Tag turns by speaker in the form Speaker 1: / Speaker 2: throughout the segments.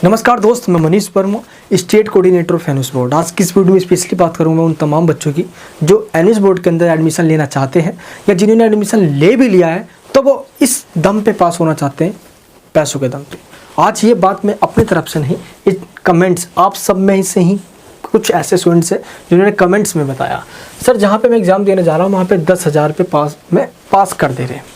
Speaker 1: नमस्कार दोस्त, मैं Manish Verma, state coordinator of NUS board. आज की इस वीडियो में स्पेशली बात करूंगा उन तमाम बच्चों की जो एनयूएस बोर्ड के अंदर एडमिशन लेना चाहते हैं या जिन्होंने एडमिशन ले भी लिया है तो वो इस दम पे पास होना चाहते हैं, पैसों के दम पे। आज ये बात मैं अपनी तरफ से नहीं, इस कमेंट्स आप सब में से ही कुछ ऐसे स्टूडेंट्स हैं जिन्होंने कमेंट्स में बताया, सर जहाँ पे मैं एग्ज़ाम देने जा रहा हूँ वहाँ पे 10,000 पे पास कर दे रहे हैं।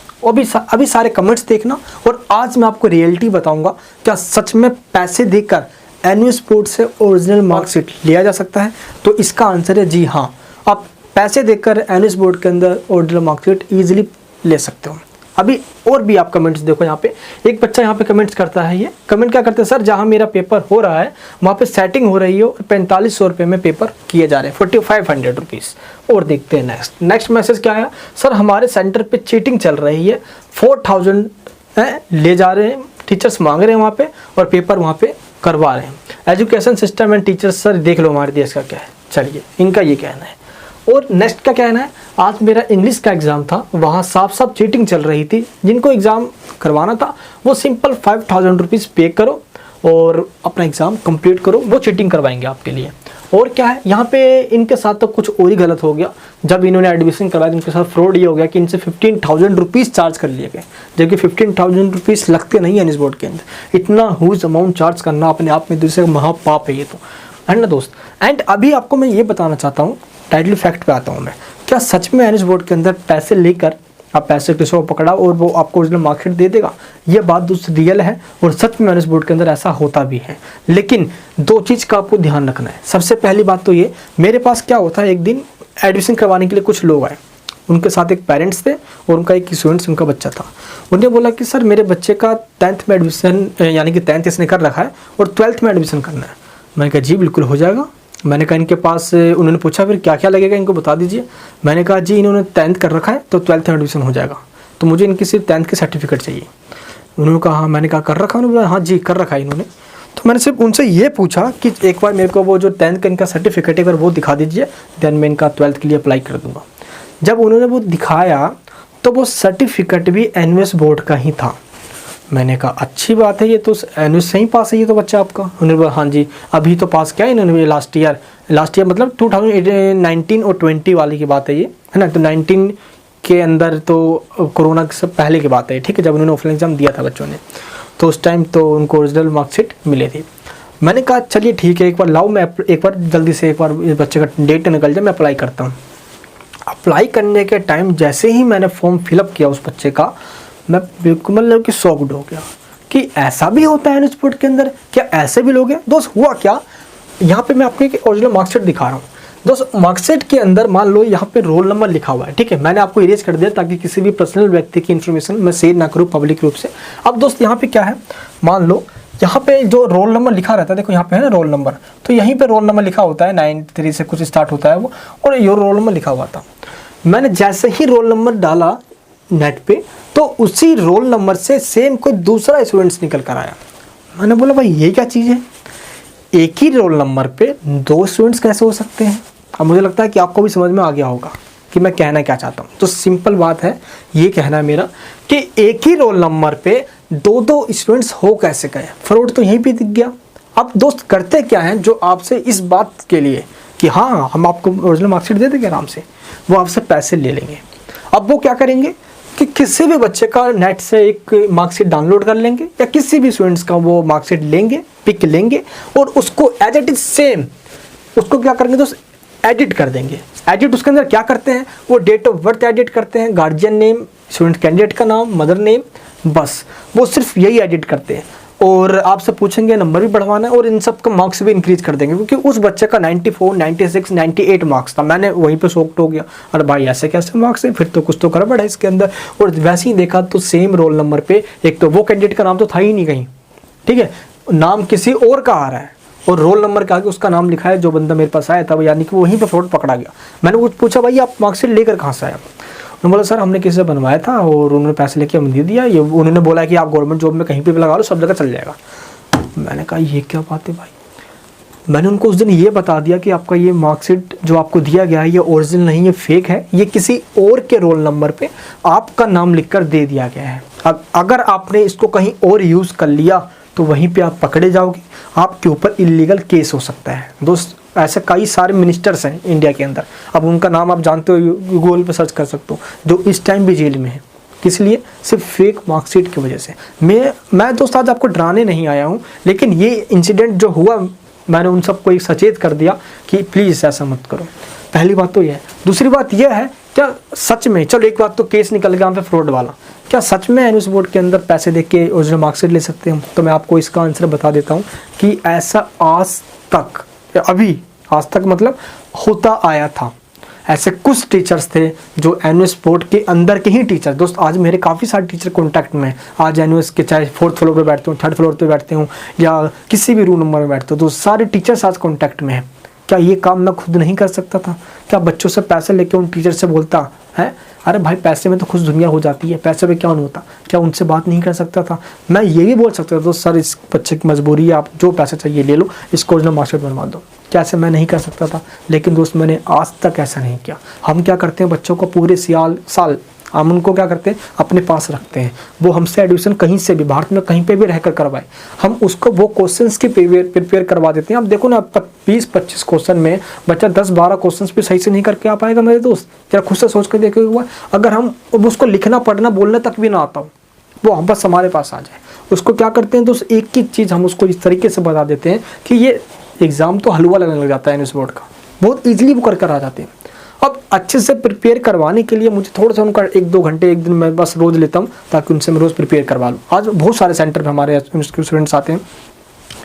Speaker 1: अभी सारे कमेंट्स देखना और आज मैं आपको रियलिटी बताऊंगा, क्या सच में पैसे देकर एनयूएस बोर्ड से ओरिजिनल मार्कशीट लिया जा सकता है? तो इसका आंसर है जी हाँ, आप पैसे देकर एनयूएस बोर्ड के अंदर ओरिजिनल मार्कशीट ईजिली ले सकते हो। अभी और भी आप कमेंट्स देखो, यहाँ पे एक बच्चा यहाँ पे कमेंट्स करता है, ये कमेंट क्या करते हैं, सर जहाँ मेरा पेपर हो रहा है वहाँ पे सेटिंग हो रही है और 4500 रुपये में पेपर किए जा रहे हैं, 4500 रुपीज़। और देखते हैं नेक्स्ट मैसेज क्या है, सर हमारे सेंटर पे चीटिंग चल रही है, 4000 ले जा रहे हैं, टीचर्स मांग रहे हैं वहाँ पे और पेपर वहाँ पे करवा रहे हैं। Education system and teachers, sir देख लो हमारे देश का क्या है। चलिए, इनका ये कहना है। और नेक्स्ट का कहना है, आज मेरा इंग्लिश का एग्ज़ाम था, वहाँ साफ चीटिंग चल रही थी, जिनको एग्ज़ाम करवाना था वो सिंपल 5000 रुपीज़ पे करो और अपना एग्ज़ाम कंप्लीट करो, वो चीटिंग करवाएंगे आपके लिए। और क्या है, यहाँ पे इनके साथ तो कुछ और ही गलत हो गया। जब इन्होंने एडमिशन करवाया तो इनके साथ फ्रॉड ये हो गया कि इनसे 15,000 रुपीज़ चार्ज कर लिए गए, जबकि 15,000 रुपीज़ लगते नहीं है एनयूएस बोर्ड के अंदर। इतना ह्यूज अमाउंट चार्ज करना अपने आप में दूसरे महापाप है ये तो, है ना दोस्त। एंड अभी आपको मैं ये बताना चाहता हूँ, टाइटल फैक्ट पे आता हूँ मैं, क्या सच में एनयूएस बोर्ड के अंदर पैसे लेकर आप पैसे किसी को पकड़ाओ और वो आपको ओरिजिनल मार्कशीट दे देगा? ये बात दूसरी रियल है और सच में एनयूएस बोर्ड के अंदर ऐसा होता भी है। लेकिन दो चीज़ का आपको ध्यान रखना है। सबसे पहली बात तो ये, मेरे पास क्या होता है, एक दिन एडमिशन करवाने के लिए कुछ लोग आए, उनके साथ एक पेरेंट्स थे और उनका एक स्टूडेंट्स उनका बच्चा था। उन्होंने बोला कि सर मेरे बच्चे का 10th में एडमिशन, यानी कि 10th इसने कर रखा है और 12th में एडमिशन करना है। मैंने कहा जी बिल्कुल हो जाएगा। मैंने कहा इनके पास, उन्होंने पूछा फिर क्या क्या लगेगा इनको बता दीजिए। मैंने कहा जी इन्होंने 10th कर रखा है तो 12th में एडमिशन हो जाएगा, तो मुझे इनकी सिर्फ 10th की सर्टिफिकेट चाहिए। उन्होंने कहा हाँ। मैंने कहा कर रखा? उन्होंने बोला हाँ जी कर रखा है इन्होंने। तो मैंने सिर्फ उनसे ये पूछा कि एक बार मेरे को वो जो 10th का इनका सर्टिफिकेट है अगर वो दिखा दीजिए, देन मैं इनका 12th के लिए अप्लाई कर दूँगा। जब उन्होंने वो दिखाया तो वो सर्टिफिकेट भी एनयूएस बोर्ड का ही था। मैंने कहा अच्छी बात है, ये तो एनयूएस से ही पास है ये तो बच्चा आपका। उन्होंने बोला हाँ जी अभी तो पास किया इन्होंने लास्ट ईयर मतलब 2019 और 20 वाली की बात है ये, है ना। तो 19 के अंदर तो कोरोना के सब पहले की बात है, ठीक है, जब उन्होंने ऑफलाइन एग्जाम दिया था बच्चों ने, तो उस टाइम तो उनको ओरिजिनल मार्कशीट मिले थे। मैंने कहा चलिए ठीक है, एक बार लाओ, मैं एक बार जल्दी से एक बार इस बच्चे का डेट निकल जाए, मैं अप्लाई करता हूँ। अप्लाई करने के टाइम जैसे ही मैंने फॉर्म फिलअप किया उस बच्चे का, मैं बिल्कुल मतलब कि शॉक्ड हो गया कि ऐसा भी होता है एनयूएस बोर्ड के अंदर, क्या ऐसे भी लोग हैं? दोस्त हुआ क्या, यहाँ पे मैं आपको एक ओरिजिनल मार्कशीट दिखा रहा हूँ। दोस्त मार्कशीट के अंदर मान लो यहाँ पे रोल नंबर लिखा हुआ है, ठीक है, मैंने आपको इरेज कर दिया ताकि किसी भी पर्सनल व्यक्ति की इन्फॉर्मेशन मैं शेयर ना करूँ पब्लिक रूप से। अब दोस्त यहाँ पे क्या है, मान लो यहाँ पे जो रोल नंबर लिखा रहता है, देखो यहाँ पे है ना रोल नंबर, तो यहीं पे रोल नंबर लिखा होता है, 93 से कुछ स्टार्ट होता है वो, और ये रोल नंबर लिखा हुआ था। मैंने जैसे ही रोल नंबर डाला नेट पे तो उसी रोल नंबर से सेम कोई दूसरा स्टूडेंट्स निकल कर आया। मैंने बोला भाई ये क्या चीज़ है, एक ही रोल नंबर पे दो स्टूडेंट्स कैसे हो सकते हैं? अब मुझे लगता है कि आपको भी समझ में आ गया होगा कि मैं कहना क्या चाहता हूँ। तो सिंपल बात है, ये कहना है मेरा कि एक ही रोल नंबर पे दो स्टूडेंट्स हो कैसे गए, फ्रॉड तो यहीं पे दिख गया। अब दोस्त करते क्या हैं, जो आपसे इस बात के लिए कि हाँ हम आपको ओरिजिनल मार्कशीट दे देंगे आराम से, वो आपसे पैसे ले लेंगे। अब वो क्या करेंगे कि किसी भी बच्चे का नेट से एक मार्कशीट डाउनलोड कर लेंगे या किसी भी स्टूडेंट्स का वो मार्कशीट लेंगे, पिक लेंगे और उसको एज इट इज सेम उसको क्या करेंगे दोस्त, एडिट कर देंगे। एडिट उसके अंदर क्या करते हैं, वो डेट ऑफ बर्थ एडिट करते हैं, गार्जियन नेम, स्टूडेंट कैंडिडेट का नाम, मदर नेम, बस वो सिर्फ यही एडिट करते हैं। और आपसे पूछेंगे नंबर भी बढ़वाना है और इन सब का मार्क्स भी इंक्रीज कर देंगे, क्योंकि उस बच्चे का 94, 96, 98 मार्क्स था। मैंने वहीं पे शॉक्ड हो गया, अरे भाई ऐसे कैसे मार्क्स है, फिर तो कुछ तो गड़बड़ है इसके अंदर। और वैसे ही देखा तो सेम रोल नंबर पे एक तो वो कैंडिडेट का नाम तो था ही नहीं कहीं, ठीक है, नाम किसी और का आ रहा है और रोल नंबर के आगे उसका नाम लिखा है जो बंदा मेरे पास आया था, यानी कि वहीं पर फ्रॉड पकड़ा गया। मैंने कुछ पूछा भाई आप मार्कशीट लेकर कहाँ से आया? उन्होंने बोला सर हमने किसी से बनवाया था और उन्होंने पैसे लेके हमें दे दिया, ये उन्होंने बोला कि आप गवर्नमेंट जॉब में कहीं पे भी लगा लो, सब जगह चल जाएगा। मैंने कहा ये क्या बात है भाई। मैंने उनको उस दिन ये बता दिया कि आपका ये मार्कशीट जो आपको दिया गया है ये ओरिजिनल नहीं है, फेक है, ये किसी और के रोल नंबर पे आपका नाम लिखकर दे दिया गया है। अब अगर आपने इसको कहीं और यूज़ कर लिया तो वहीं पे आप पकड़े जाओगे आपके ऊपर इलीगल केस हो सकता है दोस्त। ऐसे कई सारे मिनिस्टर्स हैं इंडिया के अंदर, अब उनका नाम आप जानते हो, गूगल पर सर्च कर सकते हो, जो इस टाइम भी जेल में है। किस लिए? सिर्फ फेक मार्कशीट की वजह से। मैं दोस्त आज आपको डराने नहीं आया हूँ, लेकिन ये इंसिडेंट जो हुआ मैंने उन सबको एक सचेत कर दिया कि प्लीज़ ऐसा मत करो। पहली बात तो यह है। दूसरी बात यह है, क्या सच में, चलो एक बात तो केस निकल गया हम पे फ्रॉड वाला, क्या सच में एनयूएस बोर्ड के अंदर पैसे दे के ओरिजिनल मार्कशीट ले सकते हैं? तो मैं आपको इसका आंसर बता देता हूँ कि ऐसा आज तक मतलब होता आया था। ऐसे कुछ टीचर्स थे जो एनयूएस बोर्ड के अंदर के ही टीचर, दोस्त आज मेरे काफ़ी सारे टीचर कॉन्टैक्ट में, आज एनयूएस के चाहे 4th फ्लोर पे बैठते हूँ, 3rd फ्लोर पे बैठते हूँ या किसी भी रूम नंबर में बैठते हो, तो सारे टीचर्स आज कॉन्टैक्ट में हैं। क्या ये काम मैं खुद नहीं कर सकता था? क्या बच्चों से पैसे लेके उन टीचर से बोलता है, अरे भाई पैसे में तो खुश दुनिया हो जाती है, पैसे पे क्या नहीं होता? क्या उनसे बात नहीं कर सकता था? मैं ये भी बोल सकता था, तो सर इस बच्चे की मजबूरी है, आप जो पैसे चाहिए ले लो, इसको ओरिजिनल मार्कशीट बनवा दो। क्या ऐसे मैं नहीं कर सकता था? लेकिन दोस्त मैंने आज तक ऐसा नहीं किया। हम क्या करते हैं, बच्चों को पूरे साल हम उनको क्या करते हैं, अपने पास रखते हैं। वो हमसे एडमिशन कहीं से भी भारत में कहीं पे भी रहकर करवाए, हम उसको वो क्वेश्चंस की प्रिपेयर करवा देते हैं। अब देखो ना, 20-25 क्वेश्चन में बच्चा 10-12 क्वेश्चंस भी सही से नहीं करके आ पाएगा मेरे दोस्त। जरा खुद से सोच कर देखे हुआ, अगर हम उसको लिखना पढ़ना बोलने तक भी ना आता हो, वो हम बस हमारे पास आ जाए, उसको क्या करते हैं दोस्त, एक एक चीज़ हम उसको इस तरीके से बता देते हैं कि ये एग्ज़ाम तो हलवा लगने लग जाता है एनयूएस बोर्ड का, बहुत ईजिली वो कर आ जाते हैं। अब अच्छे से प्रिपेयर करवाने के लिए मुझे थोड़ा सा उनका 1-2 घंटे एक दिन मैं बस रोज़ लेता हूँ, ताकि उनसे मैं रोज़ प्रिपेयर करवा लूँ। आज बहुत सारे सेंटर पे हमारे स्टूडेंट्स आते हैं,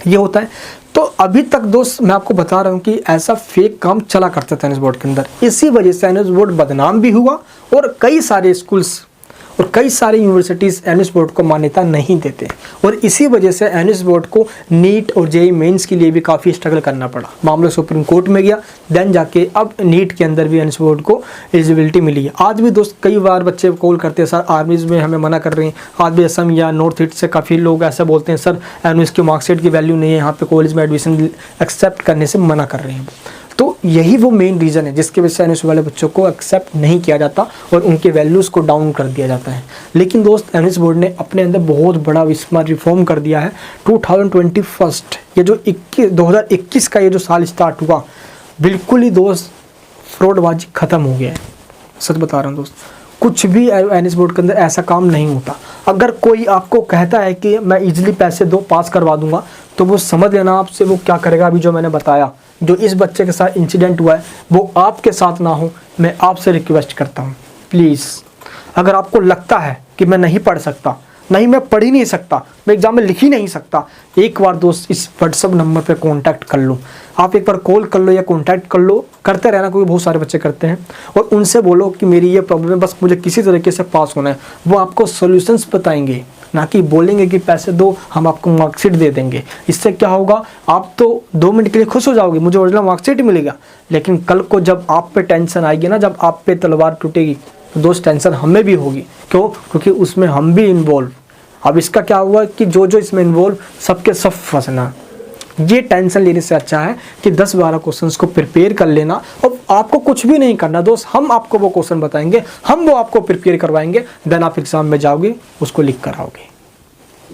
Speaker 1: ये होता है। तो अभी तक दोस्त मैं आपको बता रहा हूँ कि ऐसा फेक काम चला करता था एनयूएस बोर्ड के अंदर। इसी वजह से एनयूएस बोर्ड बदनाम भी हुआ और कई सारे स्कूल्स और कई सारी यूनिवर्सिटीज़ एनयूएस बोर्ड को मान्यता नहीं देते, और इसी वजह से एनयूएस बोर्ड को नीट और जेईई मेंस के लिए भी काफ़ी स्ट्रगल करना पड़ा। मामला सुप्रीम कोर्ट में गया, देन जाके अब नीट के अंदर भी एनयूएस बोर्ड को एलिजिबिलिटी मिली है। आज भी दोस्त कई बार बच्चे कॉल करते हैं, सर आर्मीज़ में हमें मना कर रहे हैं। आज भी असम या नॉर्थ ईस्ट से काफ़ी लोग ऐसा बोलते हैं, सर एनयूएस की मार्कशीट की वैल्यू नहीं है, यहाँ पे कॉलेज में एडमिशन एक्सेप्ट करने से मना कर रहे हैं। तो यही वो मेन रीज़न है जिसके वजह से एनयूएस वाले बच्चों को एक्सेप्ट नहीं किया जाता और उनके वैल्यूज़ को डाउन कर दिया जाता है। लेकिन दोस्त एनयूएस बोर्ड ने अपने अंदर बहुत बड़ा इसमें रिफॉर्म कर दिया है। 2021 ये जो 2021 का ये जो साल स्टार्ट हुआ, बिल्कुल ही दोस्त फ्रॉडबाजी ख़त्म हो गया है। सच बता रहा हूँ दोस्त, कुछ भी एनयूएस बोर्ड के अंदर ऐसा काम नहीं होता। अगर कोई आपको कहता है कि मैं इजीली पैसे दो पास करवा दूंगा, तो वो समझ लेना आपसे वो क्या करेगा। अभी जो मैंने बताया, जो इस बच्चे के साथ इंसिडेंट हुआ है, वो आपके साथ ना हो। मैं आपसे रिक्वेस्ट करता हूँ, प्लीज़ अगर आपको लगता है कि मैं नहीं पढ़ सकता, नहीं मैं पढ़ ही नहीं सकता, मैं एग्ज़ाम में लिख ही नहीं सकता, एक बार दोस्त इस व्हाट्सअप नंबर पे कांटेक्ट कर लो। आप एक बार कॉल कर लो या कांटेक्ट कर लो, करते रहना, क्योंकि बहुत सारे बच्चे करते हैं, और उनसे बोलो कि मेरी ये प्रॉब्लम है, बस मुझे किसी तरीके से पास होना है। वो आपको सॉल्यूशंस बताएंगे, ना कि बोलेंगे कि पैसे दो हम आपको मार्कशीट दे देंगे। इससे क्या होगा, आप तो 2 मिनट के लिए खुश हो जाओगे, मुझे ओरिजिनल मार्कशीट मिलेगा, लेकिन कल को जब आप पे टेंशन आएगी ना, जब आप पे तलवार टूटेगी, तो दोस्त टेंशन हमें भी होगी। क्यों? क्योंकि उसमें हम भी इन्वॉल्व। अब इसका क्या हुआ कि जो इसमें इन्वॉल्व, सबके सब फंसना। ये टेंशन लेने से अच्छा है कि 10-12 क्वेश्चंस को प्रिपेयर कर लेना, और आपको कुछ भी नहीं करना दोस्त, हम आपको वो क्वेश्चन बताएंगे, हम वो आपको प्रिपेयर करवाएंगे, देन आप एग्जाम में जाओगे, उसको लिख कर आओगे।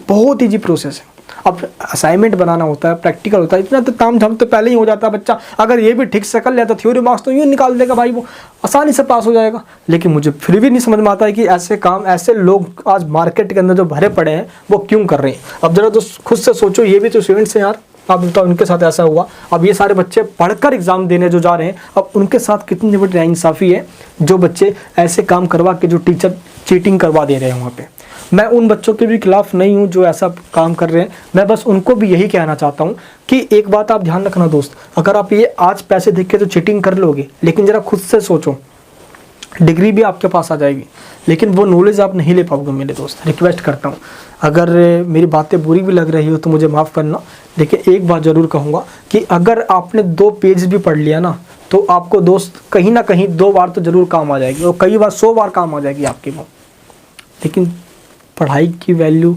Speaker 1: बहुत ईजी प्रोसेस है। अब असाइनमेंट बनाना होता है, प्रैक्टिकल होता है, इतना तो ताम झाम तो पहले ही हो जाता है। बच्चा अगर ये भी ठीक से कर लिया तो थ्योरी मार्क्स तो यूँ निकाल देगा भाई, वो आसानी से पास हो जाएगा। लेकिन मुझे फिर भी नहीं समझ में आता है कि ऐसे काम, ऐसे लोग आज मार्केट के अंदर जो भरे पड़े हैं, वो क्यों कर रहे हैं। अब जरा तो खुद से सोचो, ये भी तो स्टूडेंट्स हैं यार, आप बताओ उनके साथ ऐसा हुआ। अब ये सारे बच्चे पढ़कर एग्जाम देने जो जा रहे हैं, अब उनके साथ कितनी बड़ी नाइंसाफ़ी है, जो बच्चे ऐसे काम करवा के जो टीचर चीटिंग करवा दे रहे हैं वहाँ पे। मैं उन बच्चों के भी खिलाफ नहीं हूँ जो ऐसा काम कर रहे हैं, मैं बस उनको भी यही कहना चाहता हूँ कि एक बात आप ध्यान रखना दोस्त, अगर आप ये आज पैसे देख के तो चीटिंग कर लोगे, लेकिन ज़रा खुद से सोचो, डिग्री भी आपके पास आ जाएगी, लेकिन वो नॉलेज आप नहीं ले पाओगे। मेरे दोस्त रिक्वेस्ट करता हूँ, अगर मेरी बातें बुरी भी लग रही हो तो मुझे माफ़ करना, लेकिन एक बात ज़रूर कहूँगा कि अगर आपने 2 पेज भी पढ़ लिया ना, तो आपको दोस्त कहीं ना कहीं 2 बार तो ज़रूर काम आ जाएगी, और कई बार 100 बार काम आ जाएगी आपकी वो। लेकिन पढ़ाई की वैल्यू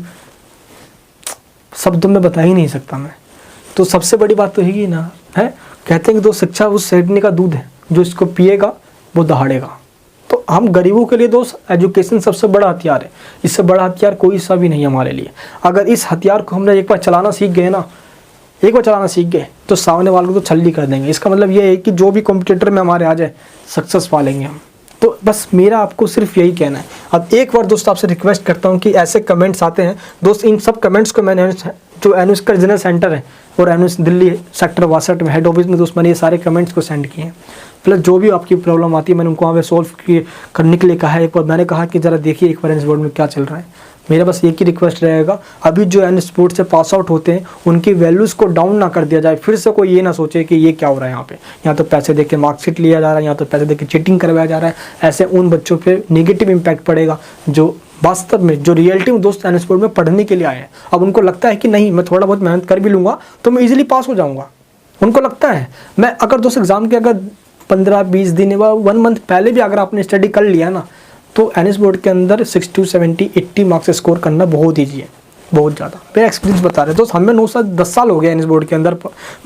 Speaker 1: शब्दों में बता ही नहीं सकता मैं। तो सबसे बड़ी बात तो यही ना है, कहते हैं कि दोस्त शिक्षा उस सैडनी का दूध है, जो इसको पिएगा वो दहाड़ेगा। तो हम गरीबों के लिए दोस्त एजुकेशन सबसे बड़ा हथियार है, इससे बड़ा हथियार कोई सा भी नहीं हमारे लिए। अगर इस हथियार को हमने एक बार चलाना सीख गए ना, एक बार चलाना सीख गए तो सामने वाले को तो छल्ली कर देंगे। इसका मतलब ये है कि जो भी कॉम्पिटिटर में हमारे आ जाए सक्सेस पा लेंगे हम। तो बस मेरा आपको सिर्फ यही कहना है। अब एक बार दोस्त आपसे रिक्वेस्ट करता हूँ कि ऐसे कमेंट्स आते हैं दोस्त, इन सब कमेंट्स को मैंने जो एनुस का रीजनल सेंटर है और एनुस दिल्ली सेक्टर 62 में हेड ऑफिस में दोस्त मैंने ये सारे कमेंट्स को सेंड किए हैं। प्लस जो भी आपकी प्रॉब्लम आती है मैंने उनको वहाँ पे सॉल्व करने के लिए कहा है। एक बार मैंने कहा कि ज़रा देखिए एक बार एनुस बोर्ड में क्या चल रहा है। मेरा बस एक ही रिक्वेस्ट रहेगा, अभी जो एनुस बोर्ड से पास आउट होते हैं उनकी वैल्यूज़ को डाउन ना कर दिया जाए। फिर से कोई ये ना सोचे कि ये क्या हो रहा है, यहाँ तो पैसे दे के मार्कशीट लिया जा रहा है, यहाँ तो पैसे दे के चीटिंग करवाया जा रहा है। ऐसे उन बच्चों पे नेगेटिव इम्पैक्ट पड़ेगा जो वास्तव में जो रियलिटी में दोस्त एनुस बोर्ड में पढ़ने के लिए आए हैं। अब उनको लगता है कि नहीं मैं थोड़ा बहुत मेहनत कर भी लूँगा तो मैं ईजिली पास हो जाऊँगा। उनको लगता है मैं अगर दोस्त एग्ज़ाम के अगर 15-20 दिन व 1 मंथ पहले भी अगर आपने स्टडी कर लिया ना तो एनुस बोर्ड के अंदर 60, 70, 80 मार्क्स स्कोर करना बहुत ईजी है, बहुत ज़्यादा। मेरा एक्सपीरियंस बता रहे दोस्त, हमें 9 साल 10 साल हो गए एनुस बोर्ड के अंदर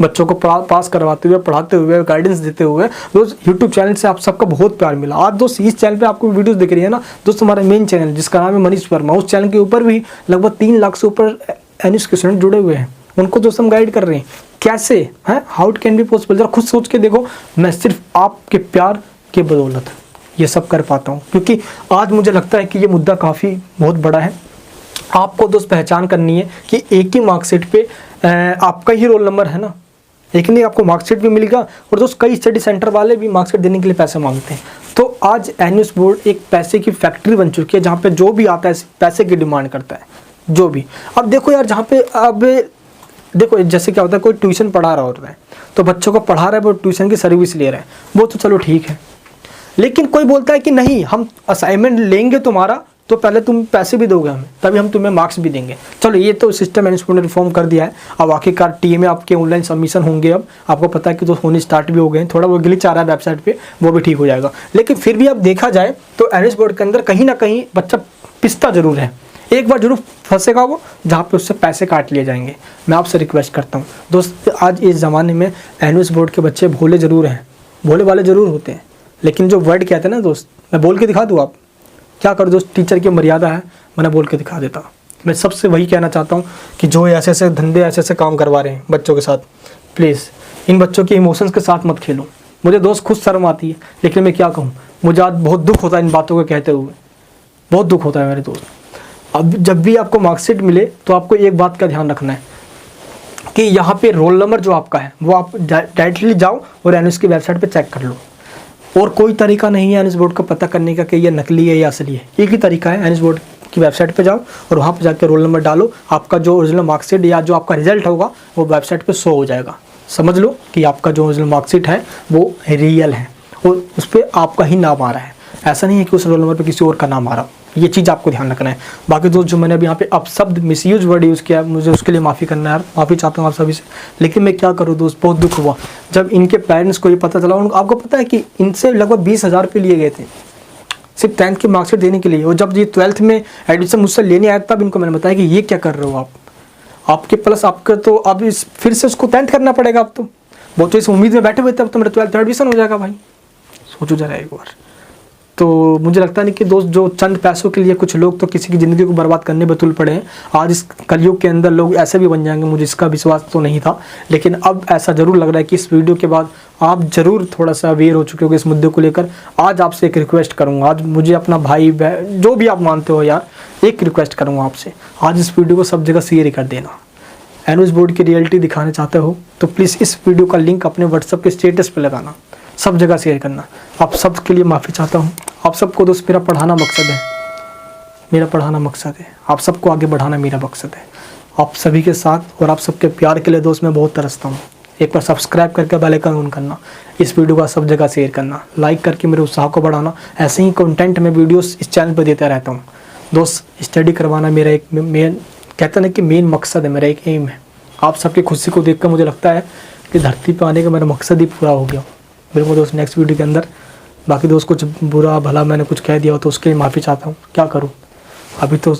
Speaker 1: बच्चों को पास करवाते हुए, पढ़ाते हुए, गाइडेंस देते हुए। दोस्त यूट्यूब चैनल से आप सबका बहुत प्यार मिला। आज दोस्त इस चैनल पे आपको वीडियोस दिख रही है ना दोस्त, हमारा मेन चैनल जिसका नाम है मनीष वर्मा, उस चैनल के ऊपर भी लगभग 3 लाख से ऊपर एनुस के स्टूडेंट जुड़े हुए हैं। उनको दोस्त हम गाइड कर रहे हैं कैसे है, how it can be possible. जरा खुद सोच के देखो, मैं सिर्फ आपके प्यार के बदौलत ये सब कर पाता हूँ, क्योंकि आज मुझे लगता है कि ये मुद्दा काफ़ी बहुत बड़ा है। आपको दोस्त पहचान करनी है कि एक ही मार्कशीट पे आपका ही रोल नंबर है ना, एक नहीं आपको मार्कशीट भी मिलेगा। और दोस्त कई स्टडी सेंटर वाले भी मार्कशीट देने के लिए पैसे मांगते हैं। तो आज एनुस बोर्ड एक पैसे की फैक्ट्री बन चुकी है जहाँ पे जो भी आता है पैसे की डिमांड करता है, जो भी। अब देखो यार, जहाँ पे अब देखो जैसे क्या होता है, कोई ट्यूशन पढ़ा रहा होता है तो बच्चों को पढ़ा रहा है, वो ट्यूशन की सर्विस ले रहा है, वो तो चलो ठीक है। लेकिन कोई बोलता है कि नहीं हम असाइनमेंट लेंगे तुम्हारा तो पहले तुम पैसे भी दोगे हमें, तभी हम तुम्हें मार्क्स भी देंगे। चलो ये तो सिस्टम एनुस बोर्ड ने रिफॉर्म कर दिया है। अब आखिरकार टीए में आपके ऑनलाइन सबमिशन होंगे, अब आपको पता है कि तो होने स्टार्ट भी हो गए हैं। थोड़ा वो ग्लिच आ रहा है वेबसाइट पे, वो भी ठीक हो जाएगा। लेकिन फिर भी अब देखा जाए तो एनुस बोर्ड के अंदर कहीं ना कहीं बच्चा पिसता जरूर है, एक बार जरूर फंसेगा वो जहाँ पे उससे पैसे काट लिए जाएंगे। मैं आपसे रिक्वेस्ट करता हूँ दोस्त, आज इस ज़माने में एनुस बोर्ड के बच्चे भोले ज़रूर हैं, भोले वाले ज़रूर होते हैं, लेकिन जो वर्ड कहते हैं ना दोस्त, मैं बोल के दिखा दूँ, आप क्या करो दोस्त, टीचर की मर्यादा है, मैंने बोल के दिखा देता। मैं सबसे वही कहना चाहता हूँ कि जो ऐसे ऐसे धंधे ऐसे ऐसे काम करवा रहे हैं बच्चों के साथ, प्लीज़ इन बच्चों के इमोशंस के साथ मत खेलो। मुझे दोस्त खुद शर्म आती है, लेकिन मैं क्या कहूँ, मुझे आज बहुत दुख होता है इन बातों को कहते हुए, बहुत दुख होता है मेरे दोस्त। अब जब भी आपको मार्कशीट मिले तो आपको एक बात का ध्यान रखना है कि यहाँ पे रोल नंबर जो आपका है वो आप डायरेक्टली जाओ और एनुस की वेबसाइट पे चेक कर लो। और कोई तरीका नहीं है एनुस बोर्ड को पता करने का कि ये नकली है या असली है। एक ही तरीका है, एनुस बोर्ड की वेबसाइट पे जाओ और वहाँ पे जाकर रोल नंबर डालो, आपका जो ओरिजिनल मार्कशीट या जो आपका रिजल्ट होगा वो वेबसाइट पे शो हो जाएगा। समझ लो कि आपका जो ओरिजिनल मार्कशीट है वो रियल है और उस पर आपका ही नाम आ रहा है। ऐसा नहीं है कि उस रोल नंबर पर किसी और का नाम आ रहा हो, ये चीज़ आपको ध्यान रखना है। बाकी दोस्त जो मैंने अभी यहाँ पे अपशब्द मिसयूज वर्ड यूज़ किया, मुझे उसके लिए माफ़ी करना है यार, माफ़ी चाहता हूँ आप सभी से। लेकिन मैं क्या करूँ दोस्त, बहुत दुख हुआ जब इनके पेरेंट्स को ये पता चला। आपको पता है कि इनसे लगभग 20,000 रुपये लिए गए थे सिर्फ 10th की मार्कशीट देने के लिए। और जब ये 12th में एडमिशन मुझसे लेने आया तब इनको मैंने बताया कि ये क्या कर रहे हो आप, आपके प्लस आपका तो अब इस फिर से उसको 10th करना पड़ेगा। अब तो बहुत तो इस उम्मीद में बैठे हुए थे अब तो मेरा 12th एडमिशन हो जाएगा भाई, सोचो जरा एक बार। तो मुझे लगता नहीं कि दोस्त जो चंद पैसों के लिए कुछ लोग तो किसी की ज़िंदगी को बर्बाद करने में तुल पड़े हैं। आज इस कलयुग के अंदर लोग ऐसे भी बन जाएंगे, मुझे इसका विश्वास तो नहीं था, लेकिन अब ऐसा ज़रूर लग रहा है कि इस वीडियो के बाद आप ज़रूर थोड़ा सा अवेयर हो चुके होगे इस मुद्दे को लेकर। आज आपसे एक रिक्वेस्ट करूँगा, आज मुझे अपना भाई जो भी आप मानते हो यार, एक रिक्वेस्ट करूँगा आपसे, आज इस वीडियो को सब जगह शेयर कर देना। एनुस बोर्ड की रियलिटी दिखाना चाहते हो तो प्लीज़ इस वीडियो का लिंक अपने व्हाट्सएप के स्टेटस पर लगाना, सब जगह शेयर करना। आप सब के लिए माफ़ी चाहता हूँ। आप सबको दोस्त मेरा पढ़ाना मकसद है, मेरा पढ़ाना मकसद है, आप सबको आगे बढ़ाना मेरा मकसद है। आप सभी के साथ और आप सबके प्यार के लिए दोस्त मैं बहुत तरसता हूँ। एक बार सब्सक्राइब करके बेल आइकन ऑन करना, इस वीडियो का सब जगह शेयर करना, लाइक करके मेरे उत्साह को बढ़ाना। ऐसे ही कंटेंट में वीडियोस इस चैनल पर देता रहता हूँ दोस्त। स्टडी करवाना मेरा एक मेन कहते हैं कि मेन मकसद है, मेरा एक एम है। आप सबकी खुशी को देखकर मुझे लगता है कि धरती पर आने का मेरा मकसद ही पूरा हो गया। मेरे को दोस्त नेक्स्ट वीडियो के अंदर बाकी दोस्त कुछ बुरा भला मैंने कुछ कह दिया हो तो उसके लिए माफ़ी चाहता हूँ। क्या करूँ, अभी तो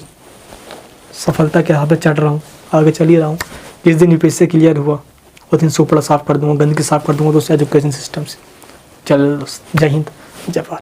Speaker 1: सफलता के राह पे चढ़ रहा हूँ, आगे चल ही रहा हूँ। जिस दिन यूपीएससी से क्लियर हुआ उस दिन सुपड़ा साफ़ कर दूँगा, गंदगी साफ़ कर दूँगा दोस्त एजुकेशन सिस्टम से। चल दोस्त, जय हिंद, जय भारत।